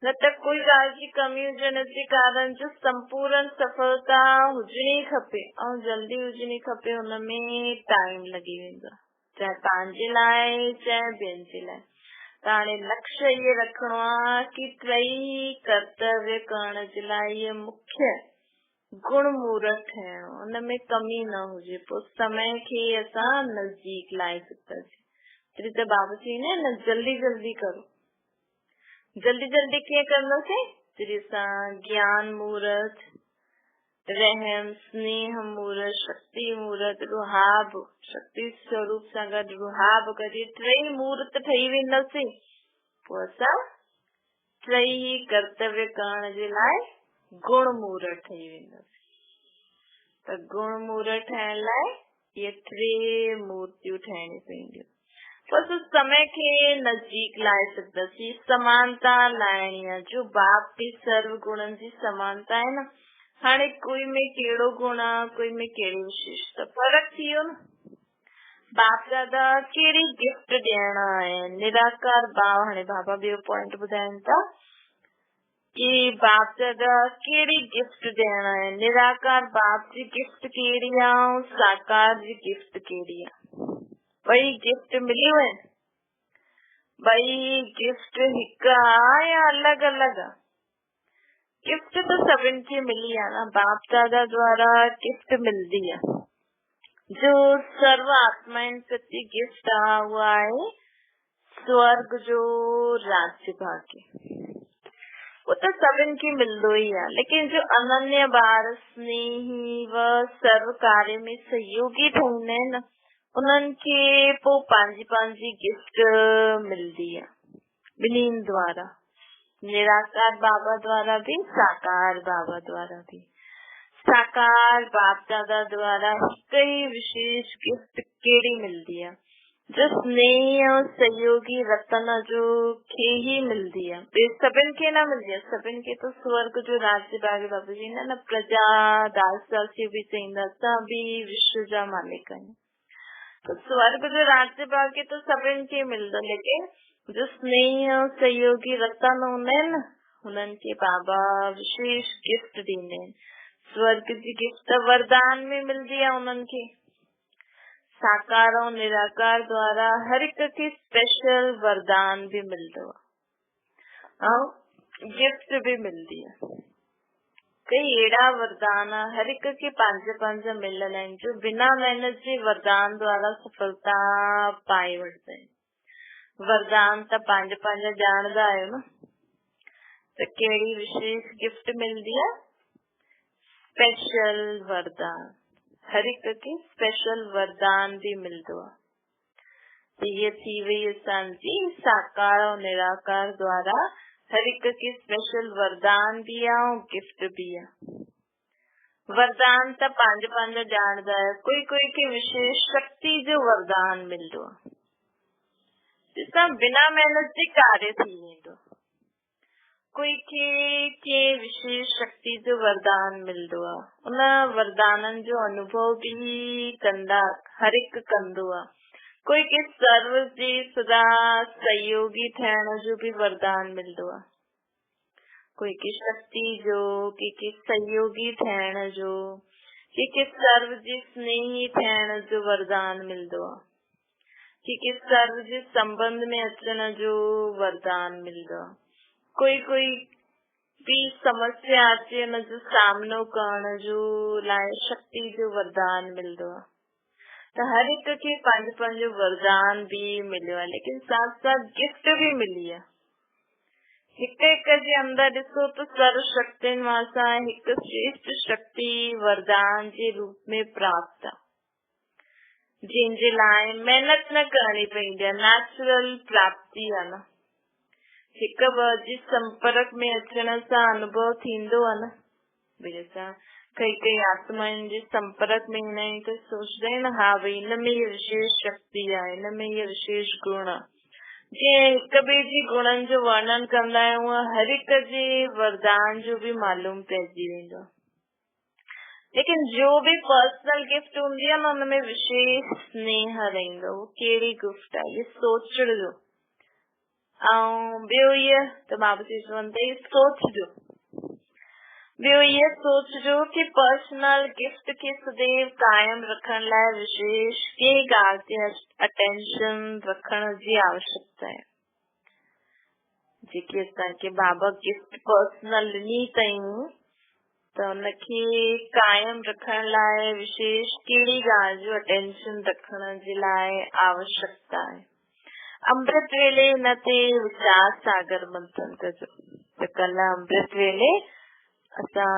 न त कोई ॻाल्हि जी कमी हुजण जे कारण जो संपूर्ण सफलता हुजणी खपे ऐं जल्दी हुजणी खपे, हुनमें टाइम लॻी वेंदो, चाहे पंहिंजे लाइ चाहे ॿियनि जे लाइ। त हाणे लक्ष्य ये रखणो आहे कि टई कर्तव्य करण जे लाइ ये मुख्य गुण मूर्त ठहिणो, हुनमें कमी न हुजे, पोइ समय खे असां नज़दीक लाए सघंदासीं। तॾहिं त बाबा चईंदा न जल्दी जल्दी करो। जल्दी जल्दी कीअं कंदासीं? जॾहिं असां ज्ञान मूर्त, रहम स्नेह मूर्त, शक्ति मूर्त, रुहाब शक्ति स्वरूप सां गॾु रुहाब कॾहिं टई मूर्त ठही वेंदासीं, पोइ असां टई कर्तव्य करण जे लाइ गुण मूर्त ठही वेंदासीं। त गुण मूर्त ठहिण लाइ इहे टे मूर्तियूं ठाहिणियूं पवंदियूं। बसि समय खे नज़दीक लाए सघंदासीं, समानता लाइणी आहे, जो बाप के सर्व गुणनि जी समानता आहे न। हाणे कोई में कहिड़ो गुण आहे, कोई में कहिड़ी विशेषता, फर्क थी वियो न। बाप दादा कहिड़ी गिफ्ट ॾियणा आहे, निराकार भाव। हाणे बाबा ॿियो पॉइंट ॿुधाइनि था कि बाप दादा कहिड़ी गिफ्ट ॾियणा आहे, निराकार बाप जी गिफ्ट कहिड़ी आहे ऐं साकार जी गिफ्ट कहिड़ी आहे। ॿई गिफ्ट मिलियूं आहिनि, ॿई गिफ्ट हिकु आहे या अलॻि अलॻि आहे? गिफ्ट तो सभिनि खे मिली आहे न, बाप दादा द्वारा गिफ्ट मिलदी आहे। जो सर्व आत्माउनि प्रति गिफ्ट आहे उहा आहे स्वर्ग जो राज्य भाग्य, वो तो सभिनि खे मिलंदो ई आहे। लेकिन जो अनन्य ॿार स्नेही व सर्व कार्य में सहयोगी ठहंदा आहिनि न, उन्हनि खे पोइ पंहिंजी पंहिंजी गिफ्ट मिलदी आहे ॿिन्हिनि द्वारा, निराकार बाबा द्वारा भी, साकार बाबा द्वारा भी। साकार बाप दादा द्वारा हिक ही विशेष गिफ्ट कहिड़ी मिलदी आहे, जो स्नेह और सहयोगी रतन जो खे ही मिलदी आहे, ॿिए सभिनि खे न मिलदी आहे। सभिनि खे तो स्वर्ग जो राज्य भाग्य बाबा जी न प्रजा दास भी चईंदा, असां भी विश्व जा मालिक आहियूं। तो स्वर्ग जो राज्य भाग्य तो सभिनि खे मिलंदो, लेकिन जो स्नेह और सहयोगी रतन हूंदा आहिनि न, हुननि खे बाबा विशेष गिफ्ट ॾींदा आहिनि। स्वर्ग जी गिफ्ट वरदान में मिलदी आहे उन्हनि खे। साकार और निराकार द्वारा हर एक खे स्पेशल वरदान भी मिलंदो आहे ऐं गिफ्ट भी मिलदी आहे। कई अहिड़ा वरदान हर एक के पंहिंजा पंहिंजा मिलियल आहिनि, जो बिना महिनत जे वरदान द्वारा सफलता पाए वठंदा आहिनि। वरदान त पंहिंजा पंहिंजा ॼाणदा आहियो न, त कहिड़ी विशेष गिफ्ट मिलदी आहे? स्पेशल वरदान, हर एक खे स्पेशल वरदान भी मिलंदो आहे। ये थी वई असांजी साकार और निराकार द्वारा हर एक के स्पेशल वरदान भी आहे ऐं गिफ्ट भी आहे। वरदान त पंहिंजा पंहिंजा ॼाणदा आहियो, कोई कोई खे विशेष शक्ति जो वरदान मिलंदो आहे, जिसां बिना मेहनत जे कार्य थी वेंदो। कोई के विशेष शक्ति जो वरदान मिलंदो आहे, उन वरदाननि जो अनुभव भी कंदा हर एक कंदो आहे। कोई के सर्व जे सदा सहयोगी थियण जो भी वरदान मिलंदो आहे, कोई के शक्ति जो, के सहयोगी थियण जो, के सर्व जे स्नेही थियण जो वरदान मिलंदो आहे, के सर्व जे संबंध में अचण जो वरदान मिलंदो आहे। कोई कोई भी समस्या अचे हुन जो सामनो करण जो लाइ शक्ति जो वरदान मिलंदो आहे। त हर एक खे पंहिंजो पंहिंजो वरदान भी मिलियो आहे, लेकिन साथ साथ गिफ्ट भी मिली आहे। हिक हिक जे अंदर ॾिसो त सर्व शक्तियुनि मां असां हिकु श्रेष्ठ शक्ति वरदान जे रूप में प्राप्त आहे, जंहिंजे लाइ महिनत न करणी पवंदी आहे, नेचुरल प्राप्ति आहे न। हिक ॿ जे संपर्क में अचण सां अनुभव थींदो आहे न। भई असां कई आत्माउनि जे संपर्क में ईंदा आहियूं त सोचदा आहियूं न, हा भई हिन में इहा विशेष शक्ति आहे, हिन में इहा विशेष गुण आहे। जीअं हिक ॿिए जी गुणनि जो वर्णन कंदा आहियूं, हर हिक जे वरदान जो भी मालूम पइजी वेंदो आहे। लेकिन जो भी पर्सनल गिफ्ट हूंदी आहे न, हुनमें विशेष स्नेह रहंदो। कहिड़ी गिफ्ट आहे इहो सोचजो। ऐं ॿियो इहो त बाबा चई चवंदा सोचजो। ॿियो इहो सोचजो कि पर्सनल गिफ्ट खे सदैव कायम रखण लाइ विशेष कंहिं ॻाल्हि ते अटेंशन रखण जी आवश्यकता आहे। जेकी असांखे बाबा गिफ्ट पर्सनल ॾिनी अथई त उनखे कायम रखण लाइ विशेष कहिड़ी ॻाल्हि जो अटेंशन रखण जे लाइ आवश्यकता आहे। अमृत वेले हिन ते वीचार सागर मंथन कजो। त कल्ह अमृत वेले असां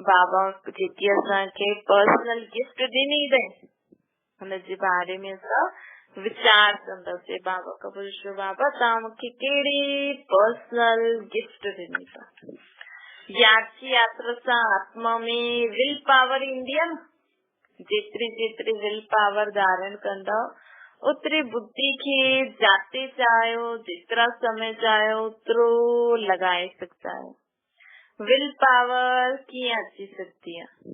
बाबा जेकी असांखे पर्सनल गिफ्ट ॾिनी अथई हुनजे बारे में असां वीचार कंदासीं। बाबा खां पुछो, बाबा तव्हां मूंखे कहिड़ी पर्सनल गिफ्ट ॾिनी अथव? याद की यात्रा सां आत्मा में विल पावर ईंदी आहे न। जेतिरी जेतिरी विल पावर धारण कंदव ओतिरी बुद्धि खे जाते चाहियो, जेतिरा समय चाहियो ओतिरो लॻाए सघंदा आहियो। विल पावर कीअं अची सघंदी आहे?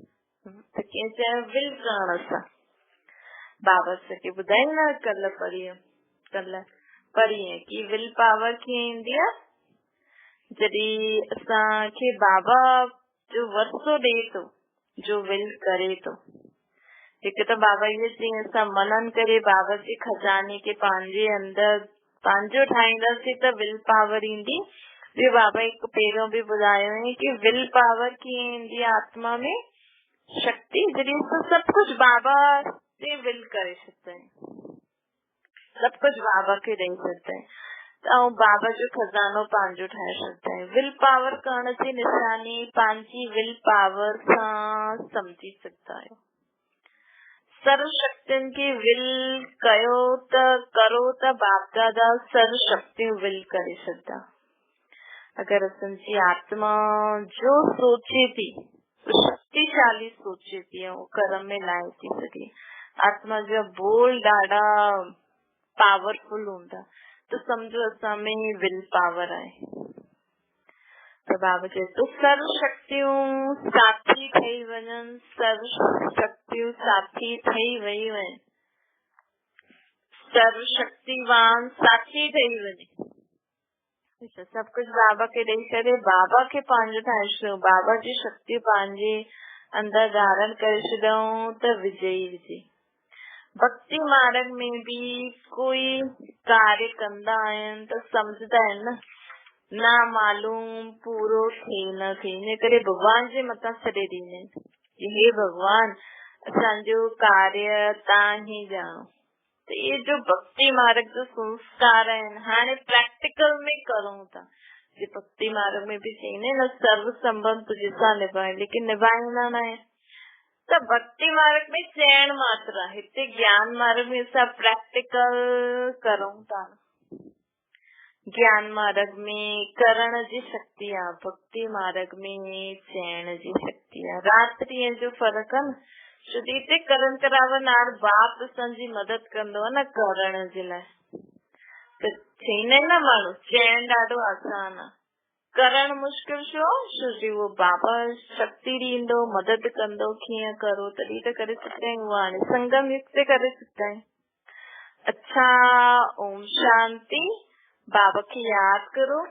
त कीअं चयो, विल करण सां। बाबा असांखे ॿुधाई न कल्ह परीहं कि विल पावर कीअं ईंदी आहे? जॾहिं असांखे बाबा जो वरसो ॾे थो, जो विल करे थो। हिकु त बाबा इहो चई असां मनन करे बाबा जे खजाने खे पंहिंजे अंदर पंहिंजो ठाहींदासीं त विल पावर ईंदी। ॿियो बाबा हिकु पहिरियों बि ॿुधायो हुई कि विल पावर कीअं ईंदी आहे आत्मा में शक्ति, जॾहिं असां सभु कुझु बाबा से विल करे सघंदा आहियूं, सभु कुझु बाबा खे ॾेई सघंदा आहियूं ऐं बाबा जो खजानो पंहिंजो ठाहे सघंदा आहियूं। विल पावर करण जी निशानी पंहिंजी विल पावर सां सम्झी सघंदा आहियो। सर्व शक्तियुनि खे विल कयो त करो त बाप दादा सर्व शक्तियूं विल करे सघंदा। अगर असांजी आत्मा जो सोचे थी शक्तिशाली सोचे थी ऐं कर्म में लाए थी सघे। आत्मा जा बोल ॾाढा पावरफुल हूंदा त सम्झो असां में विल पावर आहे। त बाबा चए तो सर्व शक्तियूं साथी ठही वञनि, सर्व शक्तियूं साथी ठही वयूं आहिनि, सर्व शक्तिवान साथी ठही वञे। सभु कुझु बाबा खे ॾेई करे बाबा खे पंहिंजो ठाहे छॾियो, बाबा जी शक्ति पंहिंजे अंदर धारण करे छॾियऊं त विजयी। भक्ति मार्ग में भी कोई कार्य कंदा आहिनि त सम्झंदा आहिनि न, ना मालूम पूरो थे न थे, इन करे भगवान जे मथां छॾे ॾींदा आहिनि कि हे भगवान असांजो कार्य तव्हां ही ॼाणो। त ये जो भक्ति मार्ग जो संस्कार आहिनि हाणे प्रैक्टिकल में करूं था। जे भक्ति मार्ग में भी चईंदा न सर्व संबंध तुझे सां निभाए, लेकिन निभाईंदा न आहिनि। त भक्ति मार्ग में चयण मात्र आहे, हिते ज्ञान मार्ग में असां प्रैक्टिकल करूं था। ज्ञान मार्ग में करण जी शक्ति आहे, भक्ति मार्ग में चयण जी शक्ति आहे। रात ॾींहं जो फर्क़ु आहे न। शुद्धी ते करण करावण हाणे बाप असांजी मदद कंदो आहे न करण जे लाइ। त चईंदा आहिनि न माण्हू चयण ॾाढो आसान आहे, करण मुश्किल छो? छोजी उहो बाबा शक्ति ॾींदो, मदद कंदो, कीअं करो तॾहिं त करे सघंदा आहियूं। हाणे संगम युग ते करे सघंदा आहियूं। अच्छा, ओम शांति। बाबा खे यादि करो।